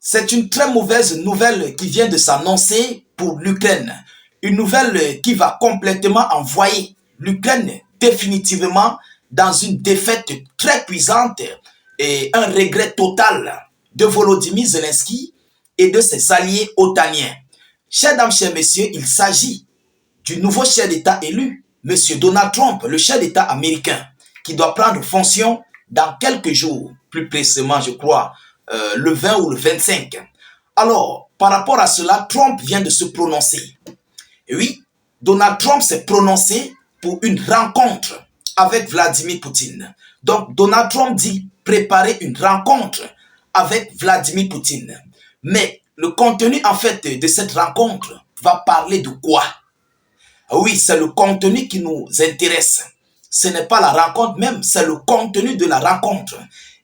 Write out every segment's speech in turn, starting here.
C'est une très mauvaise nouvelle qui vient de s'annoncer pour l'Ukraine. Une nouvelle qui va complètement envoyer l'Ukraine définitivement dans une défaite très cuisante et un regret total de Volodymyr Zelensky et de ses alliés otaniens. Chers dames, chers messieurs, il s'agit du nouveau chef d'État élu, M. Donald Trump, le chef d'État américain, qui doit prendre fonction dans quelques jours, plus précisément, je crois, le 20 ou le 25. Alors, par rapport à cela, Trump vient de se prononcer. Et oui, Donald Trump s'est prononcé pour une rencontre avec Vladimir Poutine. Donc, Donald Trump dit préparer une rencontre avec Vladimir Poutine. Mais le contenu, en fait, de cette rencontre va parler de quoi? Oui, c'est le contenu qui nous intéresse. Ce n'est pas la rencontre même, c'est le contenu de la rencontre.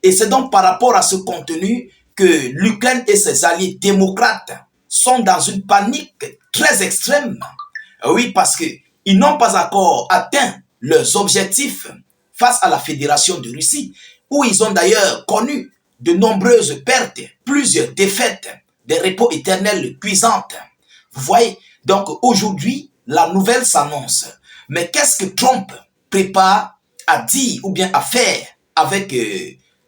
Et c'est donc par rapport à ce contenu que l'Ukraine et ses alliés démocrates sont dans une panique très extrême. Oui, parce qu'ils n'ont pas encore atteint leurs objectifs face à la Fédération de Russie, où ils ont d'ailleurs connu de nombreuses pertes, plusieurs défaites, des repos éternels cuisantes. Vous voyez, donc aujourd'hui, la nouvelle s'annonce. Mais qu'est-ce que Trump prépare à dire ou bien à faire avec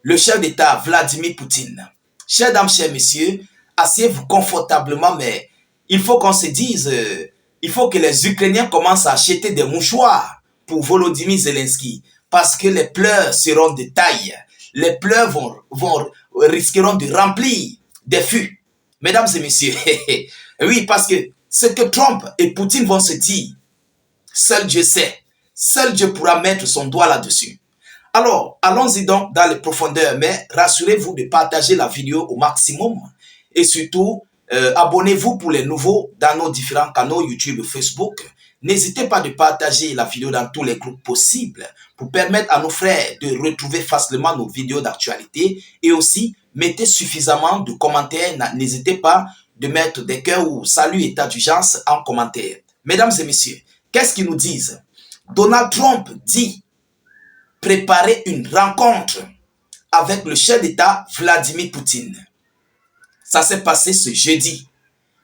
le chef d'État Vladimir Poutine? Chers dames, chers messieurs, asseyez-vous confortablement, mais il faut qu'on se dise, il faut que les Ukrainiens commencent à acheter des mouchoirs pour Volodymyr Zelensky, parce que les pleurs seront de taille. Les pleurs risqueront de remplir des fûts. Mesdames et messieurs, oui, parce que ce que Trump et Poutine vont se dire, seul Dieu sait, seul Dieu pourra mettre son doigt là-dessus. Alors, allons-y donc dans les profondeurs, mais rassurez-vous de partager la vidéo au maximum et surtout, abonnez-vous pour les nouveaux dans nos différents canaux YouTube et Facebook. N'hésitez pas de partager la vidéo dans tous les groupes possibles pour permettre à nos frères de retrouver facilement nos vidéos d'actualité et aussi mettez suffisamment de commentaires. N'hésitez pas de mettre des cœurs ou salut état d'urgence en commentaire. Mesdames et messieurs, qu'est-ce qu'ils nous disent? Donald Trump dit préparer une rencontre avec le chef d'État Vladimir Poutine. Ça s'est passé ce jeudi.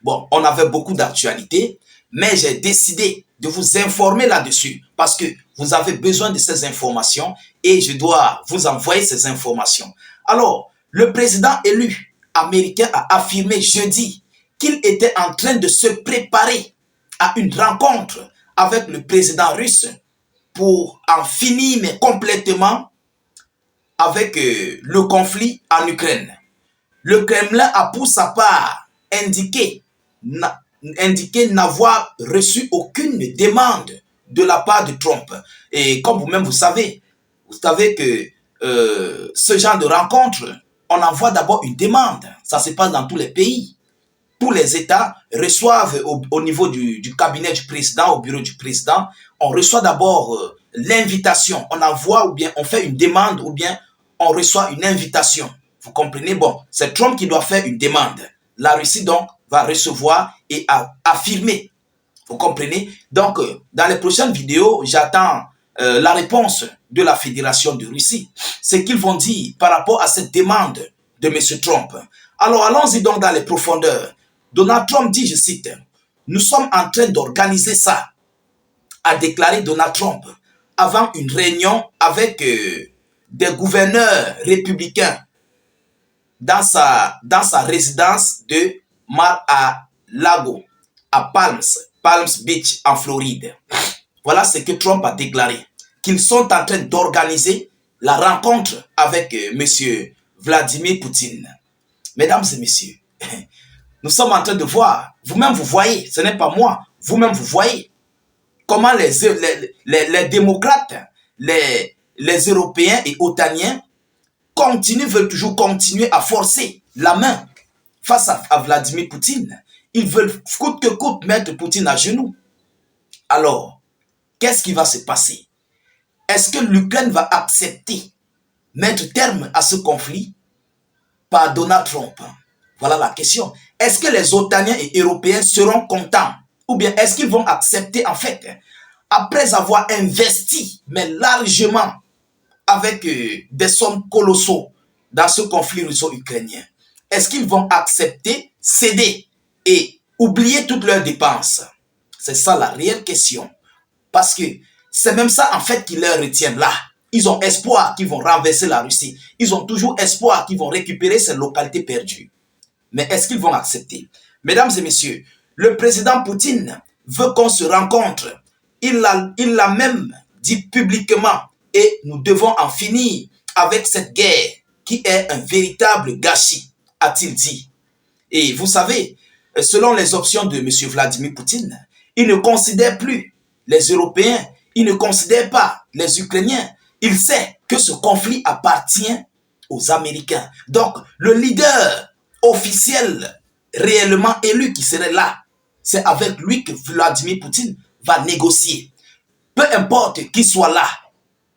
Bon, on avait beaucoup d'actualités, mais j'ai décidé de vous informer là-dessus parce que vous avez besoin de ces informations et je dois vous envoyer ces informations. Alors, le président élu américain a affirmé jeudi qu'il était en train de se préparer à une rencontre avec le président russe pour en finir mais complètement avec le conflit en Ukraine. Le Kremlin a pour sa part indiqué n'avoir reçu aucune demande de la part de Trump. Et comme vous-même vous savez que ce genre de rencontre, on envoie d'abord une demande. Ça se passe dans tous les pays. Tous les États reçoivent au niveau du cabinet du président, au bureau du président, on reçoit d'abord l'invitation. On envoie ou bien on fait une demande ou bien on reçoit une invitation. Vous comprenez? Bon, c'est Trump qui doit faire une demande. La Russie donc va recevoir et affirmer. Vous comprenez? Donc, dans les prochaines vidéos, j'attends la réponse de la Fédération de Russie. Ce qu'ils vont dire par rapport à cette demande de M. Trump. Alors, allons-y donc dans les profondeurs. Donald Trump dit, je cite, « Nous sommes en train d'organiser ça », a déclaré Donald Trump avant une réunion avec des gouverneurs républicains dans sa résidence de Mar-a-Lago, à Palm Beach, en Floride. Voilà ce que Trump a déclaré, qu'ils sont en train d'organiser la rencontre avec M. Vladimir Poutine. Mesdames et messieurs, nous sommes en train de voir, vous-même vous voyez, ce n'est pas moi, vous-même vous voyez comment les démocrates, les Européens et otaniens veulent toujours continuer à forcer la main face à Vladimir Poutine. Ils veulent coûte que coûte mettre Poutine à genoux. Alors, qu'est-ce qui va se passer? Est-ce que l'Ukraine va accepter mettre terme à ce conflit par Donald Trump? Voilà la question. Est-ce que les Otaniens et Européens seront contents? Ou bien est-ce qu'ils vont accepter, en fait, après avoir investi, mais largement, avec des sommes colossaux dans ce conflit russo-ukrainien? est-ce qu'ils vont accepter, céder et oublier toutes leurs dépenses? C'est ça la réelle question. Parce que c'est même ça en fait qui leur retient là. Ils ont espoir qu'ils vont renverser la Russie. Ils ont toujours espoir qu'ils vont récupérer ces localités perdues. Mais est-ce qu'ils vont accepter? Mesdames et messieurs, le président Poutine veut qu'on se rencontre. Il l'a même dit publiquement et nous devons en finir avec cette guerre qui est un véritable gâchis, a-t-il dit. Et vous savez, selon les options de M. Vladimir Poutine, il ne considère plus les Européens, il ne considère pas les Ukrainiens. Il sait que ce conflit appartient aux Américains. Donc, le leader officiel réellement élu qui serait là, c'est avec lui que Vladimir Poutine va négocier. Peu importe qui soit là,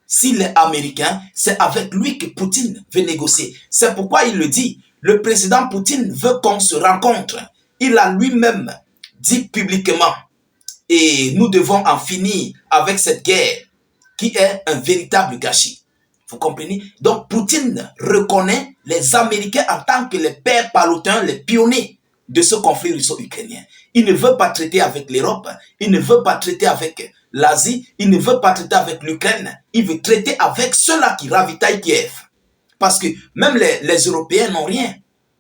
s'il est américain, c'est avec lui que Poutine veut négocier. C'est pourquoi il le dit. Le président Poutine veut qu'on se rencontre. Il a lui-même dit publiquement. Et nous devons en finir avec cette guerre qui est un véritable gâchis. Vous comprenez? Donc Poutine reconnaît les Américains en tant que les pères palotins, les pionniers de ce conflit russo-ukrainien. Il ne veut pas traiter avec l'Europe, il ne veut pas traiter avec l'Asie, il ne veut pas traiter avec l'Ukraine, il veut traiter avec ceux-là qui ravitaillent Kiev. Parce que même les Européens n'ont rien.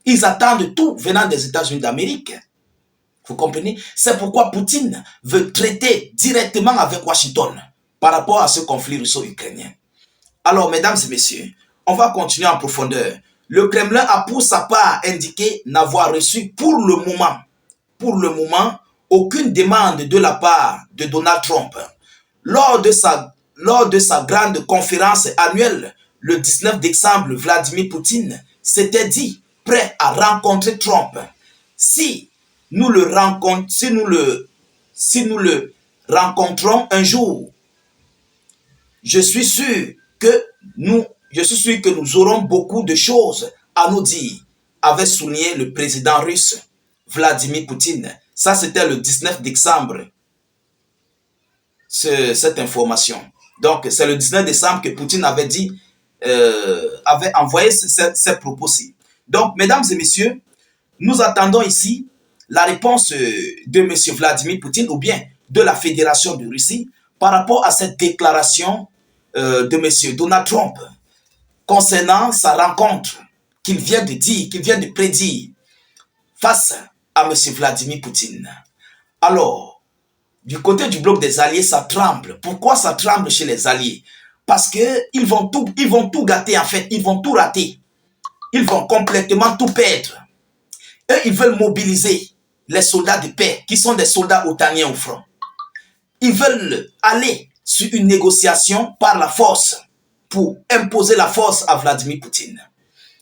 Ils attendent tout venant des États-Unis d'Amérique. Vous comprenez? C'est pourquoi Poutine veut traiter directement avec Washington par rapport à ce conflit russo-ukrainien. Alors, mesdames et messieurs, on va continuer en profondeur. Le Kremlin a pour sa part indiqué n'avoir reçu pour le moment, aucune demande de la part de Donald Trump. Lors de sa grande conférence annuelle, le 19 décembre, Vladimir Poutine s'était dit prêt à rencontrer Trump. Si nous le rencontrons un jour, je suis sûr que nous aurons beaucoup de choses à nous dire, avait souligné le président russe Vladimir Poutine. Ça, c'était le 19 décembre, cette information. Donc, c'est le 19 décembre que Poutine avait dit, avait envoyé ces propos-ci. Donc, mesdames et messieurs, nous attendons ici la réponse de M. Vladimir Poutine ou bien de la Fédération de Russie par rapport à cette déclaration de M. Donald Trump concernant sa rencontre qu'il vient de dire, qu'il vient de prédire face à M. Vladimir Poutine. Alors, du côté du bloc des Alliés, ça tremble. Pourquoi ça tremble chez les Alliés? Parce qu'ils vont tout gâter en fait, ils vont tout rater. Ils vont complètement tout perdre. Eux, ils veulent mobiliser les soldats de paix, qui sont des soldats otaniens au front. Ils veulent aller sur une négociation par la force pour imposer la force à Vladimir Poutine.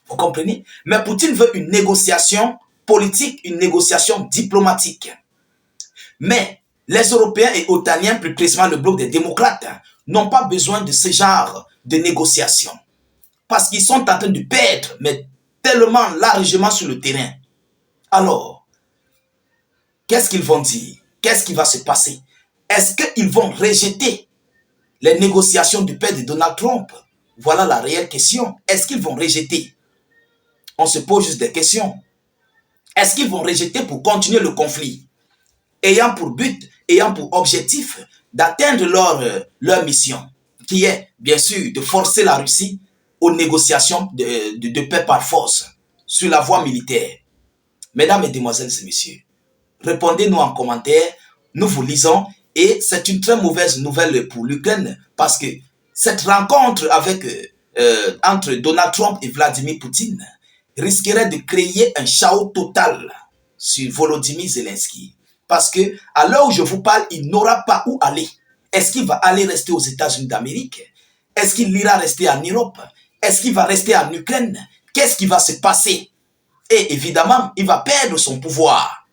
Vous comprenez? Mais Poutine veut une négociation politique, une négociation diplomatique. Mais les Européens et otaniens, plus précisément le bloc des démocrates, n'ont pas besoin de ce genre de négociation. Parce qu'ils sont en train de perdre, mais tellement largement sur le terrain. Alors, qu'est-ce qu'ils vont dire? Qu'est-ce qui va se passer? Est-ce qu'ils vont rejeter les négociations de paix de Donald Trump? Voilà la réelle question. Est-ce qu'ils vont rejeter? On se pose juste des questions. Est-ce qu'ils vont rejeter pour continuer le conflit, ayant pour but, ayant pour objectif d'atteindre leur mission, qui est bien sûr de forcer la Russie aux négociations de paix par force sur la voie militaire? Mesdames, Mesdemoiselles et Messieurs, répondez-nous en commentaire, nous vous lisons, et c'est une très mauvaise nouvelle pour l'Ukraine parce que cette rencontre entre Donald Trump et Vladimir Poutine risquerait de créer un chaos total sur Volodymyr Zelensky. Parce que à l'heure où je vous parle, il n'aura pas où aller. Est-ce qu'il va aller rester aux États-Unis d'Amérique? Est-ce qu'il ira rester en Europe? Est-ce qu'il va rester en Ukraine? Qu'est-ce qui va se passer? Et évidemment, il va perdre son pouvoir.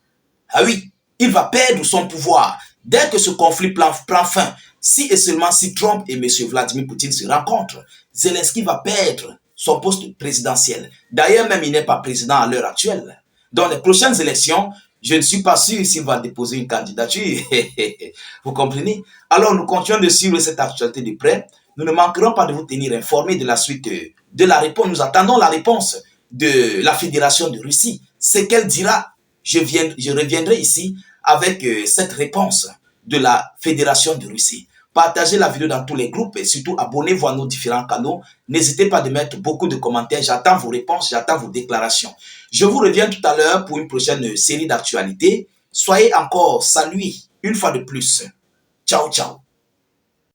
Ah oui, il va perdre son pouvoir. Dès que ce conflit prend fin, si et seulement si Trump et M. Vladimir Poutine se rencontrent, Zelensky va perdre son poste présidentiel. D'ailleurs, même il n'est pas président à l'heure actuelle. Dans les prochaines élections, je ne suis pas sûr s'il va déposer une candidature. Vous comprenez? Alors, nous continuons de suivre cette actualité de près. Nous ne manquerons pas de vous tenir informés de la suite de la réponse. Nous attendons la réponse de la Fédération de Russie. Ce qu'elle dira, je reviendrai ici avec cette réponse de la Fédération de Russie. Partagez la vidéo dans tous les groupes et surtout abonnez-vous à nos différents canaux. N'hésitez pas de mettre beaucoup de commentaires. J'attends vos réponses, j'attends vos déclarations. Je vous reviens tout à l'heure pour une prochaine série d'actualités. Soyez encore salués une fois de plus. Ciao, ciao.